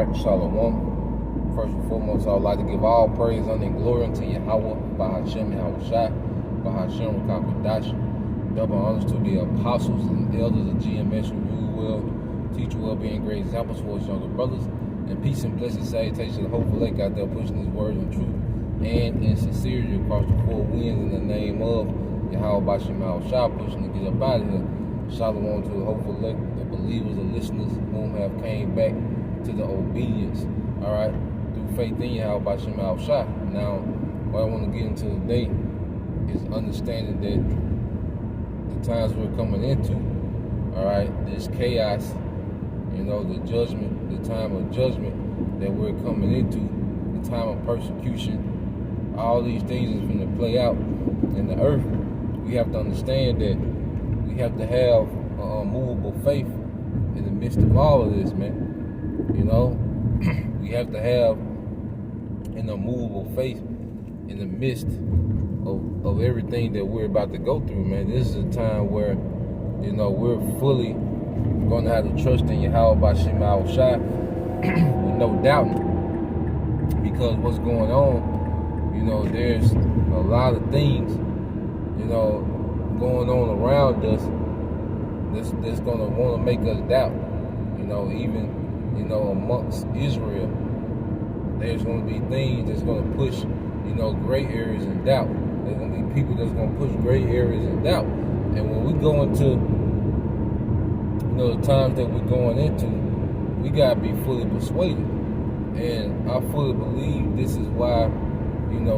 right, Shalom. First and foremost, I would like to give all praise, honor, and glory unto Yahweh, Bahashem, Yahushua, Bahashem, Rakakadash. Double honors to the apostles and elders of GMS who rule well, teach well, being great examples for us younger brothers. And peace and blessed salutation to the hopeful lake out there pushing his word in truth and in sincerity across the four winds in the name of Yahweh, Bahashem, Yahushua, pushing to get up out of here. Shalom to the hopeful elect, the believers, the listeners whom have came back to the obedience, all right, through faith in Yahweh by Shem Al-Shah. Now, what I want to get into today is understanding that the times we're coming into, all right, this chaos, the judgment, the time of judgment that we're coming into, the time of persecution, all these things is going to play out in the earth. We have to understand that we have to have unmovable faith in the midst of all of this, man. We have to have an unmovable faith in the midst of everything that we're about to go through, man. This is a time where, we're fully going to have to trust in Yahweh by Shem Al-Shai with no doubt. Because what's going on, there's a lot of things, going on around us that's going to want to make us doubt. Even amongst Israel, there's going to be things that's going to push gray areas in doubt. There's going to be people that's going to push gray areas in doubt. And when we go into the times that we're going into, we got to be fully persuaded. And I fully believe this is why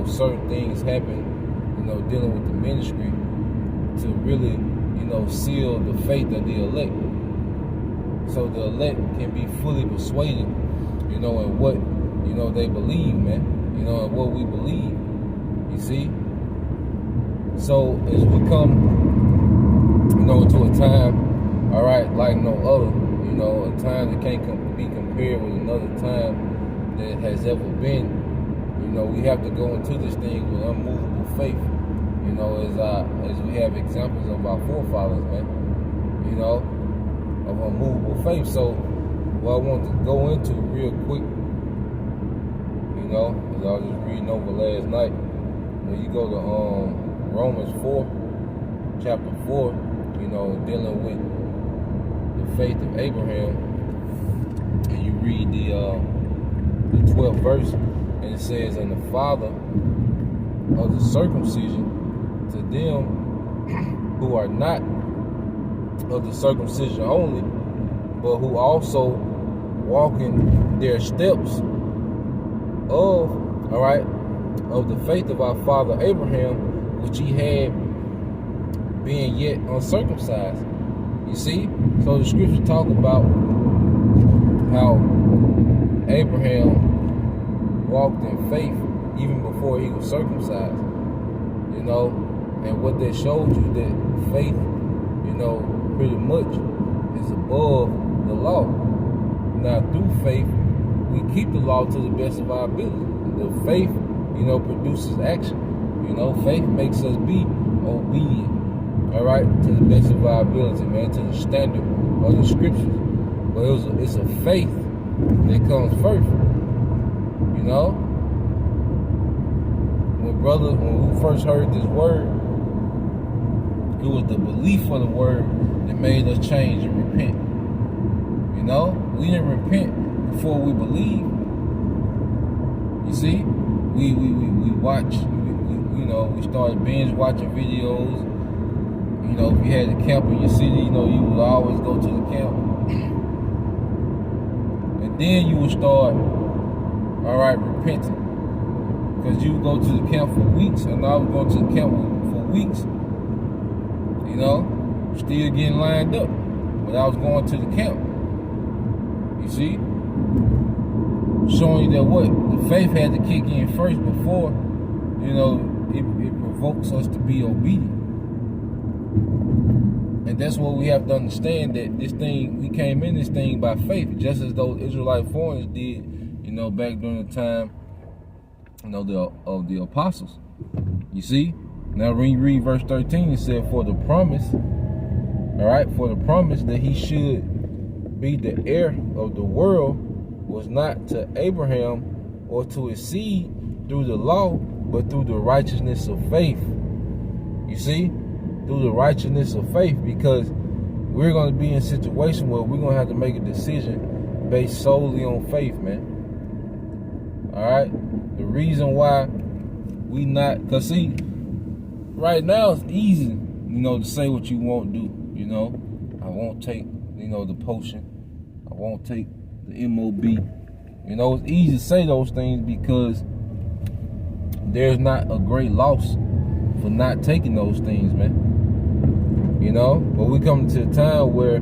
certain things happen dealing with the ministry, to really, seal the faith of the elect. So the elect can be fully persuaded, in what, they believe, man. And what we believe. You see? So as we come, to a time, all right, like no other, a time that can't be compared with another time that has ever been, we have to go into this thing with unmovable faith. As we have examples of our forefathers, man, of unmovable faith. So what I want to go into real quick, as I was just reading over last night, when you go to Romans 4, chapter 4, dealing with the faith of Abraham, and you read the 12th verse, and it says, "And the father of the circumcision to them who are not of the circumcision only, but who also walk in their steps of the faith of our father Abraham, which he had being yet uncircumcised." You see? So the scripture talk about how Abraham walked in faith even before he was circumcised. And what that showed you, that faith, pretty much is above the law. Now, through faith, we keep the law to the best of our ability. The faith, produces action. Faith makes us be obedient, all right, to the best of our ability, man, to the standard of the scriptures. But it's a faith that comes first, When we first heard this word, it was the belief of the word that made us change and repent. We didn't repent before we believed. You see, we watched, we started binge watching videos. If you had a camp in your city, you would always go to the camp. And then you would start, repenting. Because you would go to the camp for weeks, and I was going to the camp for weeks, still getting lined up, but I was going to the camp. You see? Showing you that the faith had to kick in first before, it provokes us to be obedient. And that's what we have to understand, that this thing, we came in this thing by faith, just as those Israelite foreigners did, back during the time of the apostles. You see? Now when you read verse 13, it said, for the promise that he should be the heir of the world was not to Abraham or to his seed through the law, but through the righteousness of faith. You see? Through the righteousness of faith, because we're going to be in a situation where we're going to have to make a decision based solely on faith, man. Alright? The reason why we not, because see, right now it's easy, to say what you won't do, I won't take, the potion. I won't take the MOB. It's easy to say those things because there's not a great loss for not taking those things, man. But we come to a time where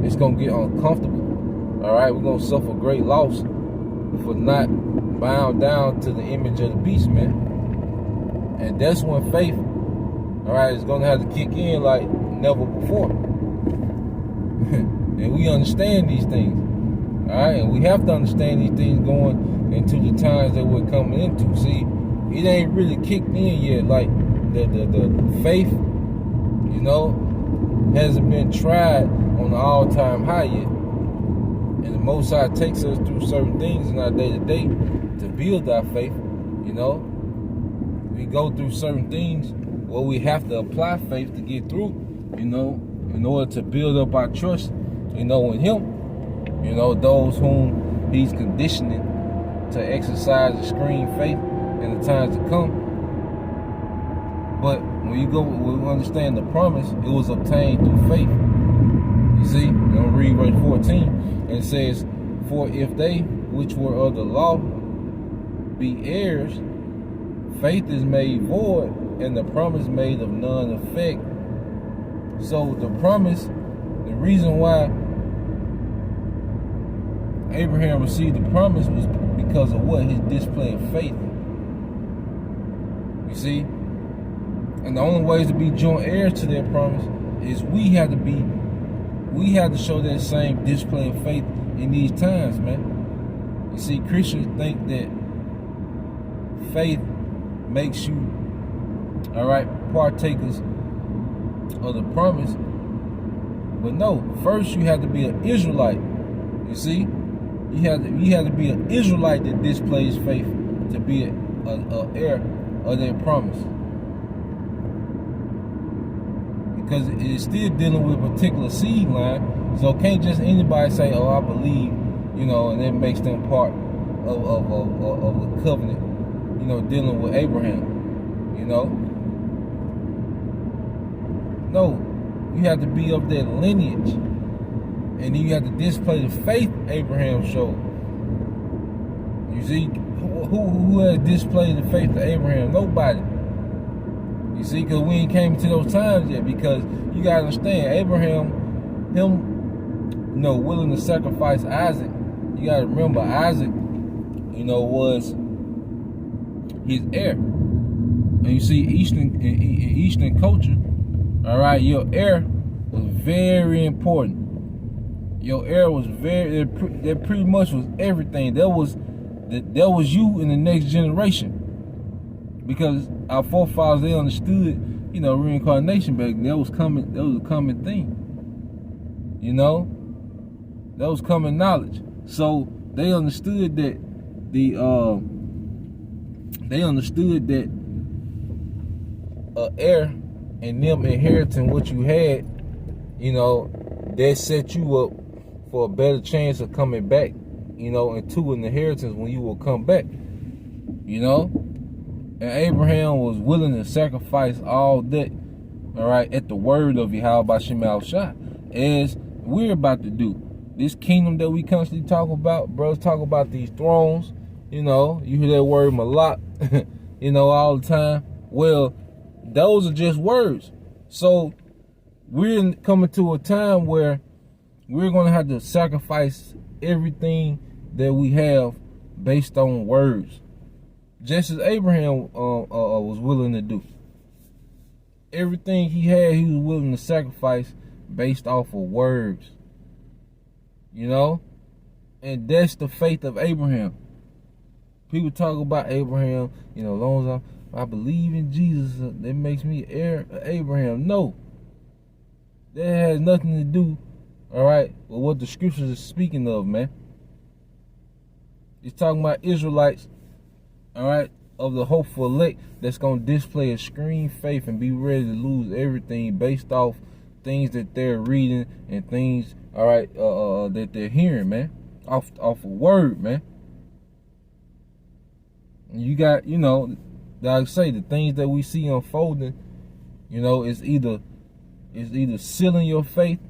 it's going to get uncomfortable. Alright, we're going to suffer great loss for not bound down to the image of the beast, man. And that's when faith, alright, is going to have to kick in like never before. And we understand these things. Alright, and we have to understand these things going into the times that we're coming into. See, it ain't really kicked in yet. Like the faith, hasn't been tried on the all-time high yet. And the Most High takes us through certain things in our day-to-day to build our faith. We go through certain things where we have to apply faith to get through, in order to build up our trust, in Him. Those whom He's conditioning to exercise extreme faith in the times to come. But when we understand the promise, it was obtained through faith. You see, I'm going to read verse 14, and it says, "For if they which were of the law be heirs, faith is made void, and the promise made of none effect." So the promise, the reason why Abraham received the promise was because of what? His display of faith. You see? And the only ways to be joint heirs to that promise is we have to show that same display of faith in these times, man. You see, Christians think that faith makes you, partakers of the promise. But no, first you have to be an Israelite. You see? You have to be an Israelite that displays faith to be an heir of that promise. Because it is still dealing with a particular seed line. So can't just anybody say, "Oh, I believe," and that makes them part of the covenant, dealing with Abraham, No, you have to be of that lineage. And then you have to display the faith Abraham showed. You see, who has displayed the faith to Abraham? Nobody. You see, because we ain't came to those times yet. Because you got to understand, Abraham, willing to sacrifice Isaac. You got to remember, Isaac, was his heir. And you see, Eastern culture, your heir was very important. Your heir was that pretty much was everything. That was you in the next generation. Because our forefathers, they understood, reincarnation back then. That was a common thing. That was common knowledge. So they understood that heir and them inheriting what you had, that set you up for a better chance of coming back, into an inheritance when you will come back, And Abraham was willing to sacrifice all that, at the word of Yahweh Shema Shah, as we're about to do. This kingdom that we constantly talk about, brothers talk about these thrones, you hear that word malak, all the time. Well, those are just words. So we're coming to a time where we're going to have to sacrifice everything that we have based on words. Just as Abraham was willing to do. Everything he had, he was willing to sacrifice based off of words. And that's the faith of Abraham. People talk about Abraham, as long as I believe in Jesus, that makes me heir of Abraham. No. That has nothing to do, with what the scriptures is speaking of, man. It's talking about Israelites, all right, of the hopeful elect that's going to display extreme faith and be ready to lose everything based off things that they're reading and things, all right, that they're hearing, man, off a word, man. You got, like I say, the things that we see unfolding, it's either sealing your faith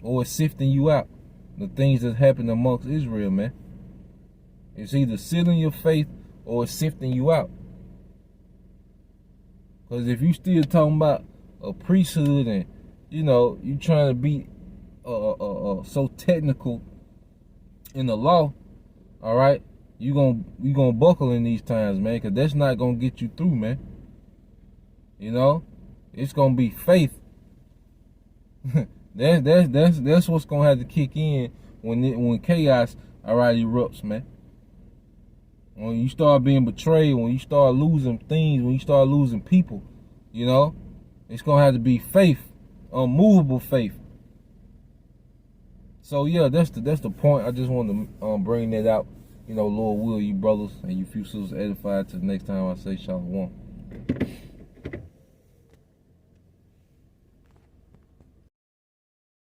or it's sifting you out. The things that happen amongst Israel, man. It's either sealing your faith or it's sifting you out. Because if you still talking about a priesthood and, you trying to be so technical in the law, all right, you gonna buckle in these times, man, because that's not gonna get you through, man. It's gonna be faith. That's what's gonna have to kick in when chaos, all right, erupts, man. When you start being betrayed, when you start losing things, when you start losing people, it's gonna have to be faith, unmovable faith. So yeah, that's the point. I just wanted to bring that out. Lord will you brothers and you few sisters edified. Till the next time I say shalom.